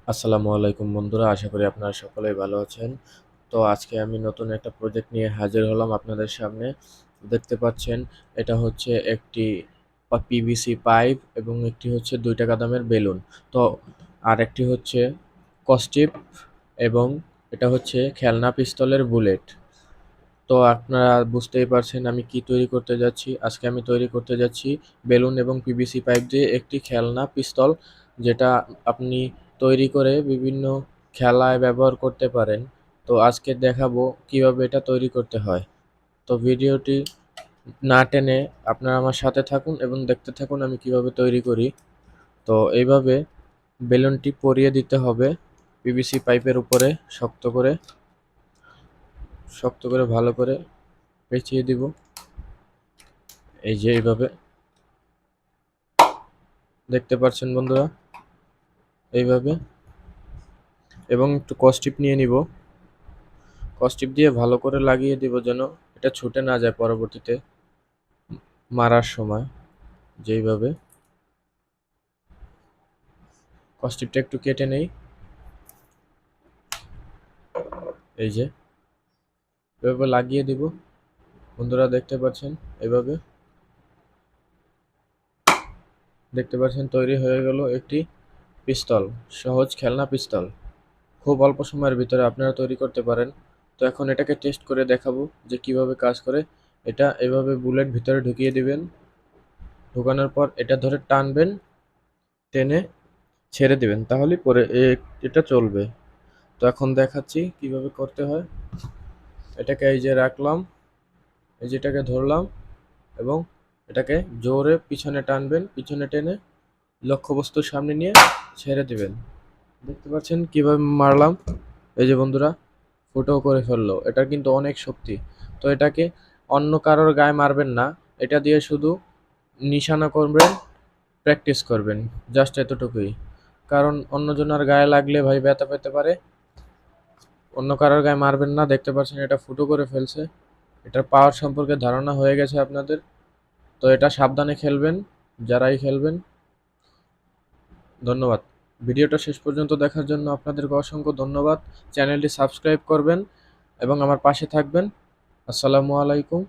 আসসালামু আলাইকুম বন্ধুরা, আশা করি আপনারা সকলেই ভালো আছেন। তো আজকে আমি নতুন একটা প্রজেক্ট নিয়ে হাজির হলাম আপনাদের সামনে। দেখতে পাচ্ছেন, এটা হচ্ছে একটি পিভিসি পাইপ এবং একটি হচ্ছে ২ টাকা দামের বেলুন। তো আরেকটি হচ্ছে কস্টিপ এবং এটা হচ্ছে খেলনা পিস্তলের বুলেট। তো আপনারা বুঝতেই পারছেন আমি কি তৈরি করতে যাচ্ছি। আজকে আমি তৈরি করতে যাচ্ছি বেলুন এবং পিভিসি পাইপ দিয়ে একটি খেলনা পিস্তল, যেটা আপনি তৈরি করে বিভিন্ন খেলায় ব্যবহার করতে পারেন। তো আজকে দেখাবো কিভাবে এটা তৈরি করতে হয়। তো ভিডিওটি না টেনে আপনারা আমার সাথে থাকুন এবং দেখতে থাকুন আমি কিভাবে তৈরি করি। তো এইভাবে বেলুনটি পরিয়ে দিতে হবে পিভিসি পাইপের উপরে, শক্ত করে ভালো করে পেঁচিয়ে দিব। এই যে এইভাবে দেখতে পাচ্ছেন বন্ধুরা, এইভাবে। এবং একটু কস্টিপ নিয়ে নিব, কস্টিপ দিয়ে ভালো করে লাগিয়ে দিব যেন এটা ছুটে না যায় পরবর্তীতে মারার সময়। যেইভাবে কস্টিপটা একটু কেটে নেই, এই যে এভাবে লাগিয়ে দিব বন্ধুরা, দেখতে পাচ্ছেন। এভাবে দেখতে পাচ্ছেন তৈরি হয়ে গেল একটি পিস্তল, সহজ খেলনা পিস্তল। খুব অল্প সময়ের ভিতরে আপনারা তৈরি করতে পারেন। তো এখন এটাকে টেস্ট করে দেখাবো যে কিভাবে কাজ করে। এটা এভাবে বুলেট ভিতরে ঢুকিয়ে দিবেন, ঢোকানোর পর এটা ধরে টানবেন, টেনে ছেড়ে দিবেন, তাহলেই পরে এটা চলবে। তো এখন দেখাচ্ছি কিভাবে করতে হয়। এটাকে এই যে রাখলাম, এই যেটাকে ধরলাম এবং এটাকে জোরে পিছনে টানবেন, পিছনে টেনে লক্ষ্যবস্তুর সামনে নিয়ে ছেড়ে দিবেন। দেখতে পাচ্ছেন কিভাবে মারলাম। এই যে বন্ধুরা, ফুটো করে ফেললো। এটার কিন্তু অনেক শক্তি। তো এটাকে অন্য কারোর গায়ে মারবেন না, এটা দিয়ে শুধু নিশানা করবেন, প্র্যাকটিস করবেন, জাস্ট এতটুকুই। কারণ অন্যজনের গায়ে লাগলে ভাই ব্যথা পেতে পারে। অন্য কারোর গায়ে মারবেন না। দেখতে পাচ্ছেন এটা ফুটো করে ফেলছে। এটার পাওয়ার সম্পর্কে ধারণা হয়ে গেছে আপনাদের। তো এটা সাবধানে খেলবেন যারাই খেলবেন। ধন্যবাদ। ভিডিওটা শেষ পর্যন্ত দেখার জন্য আপনাদেরকে অসংখ্য ধন্যবাদ। চ্যানেলটি সাবস্ক্রাইব করবেন এবং আমার পাশে থাকবেন। আসসালামু আলাইকুম।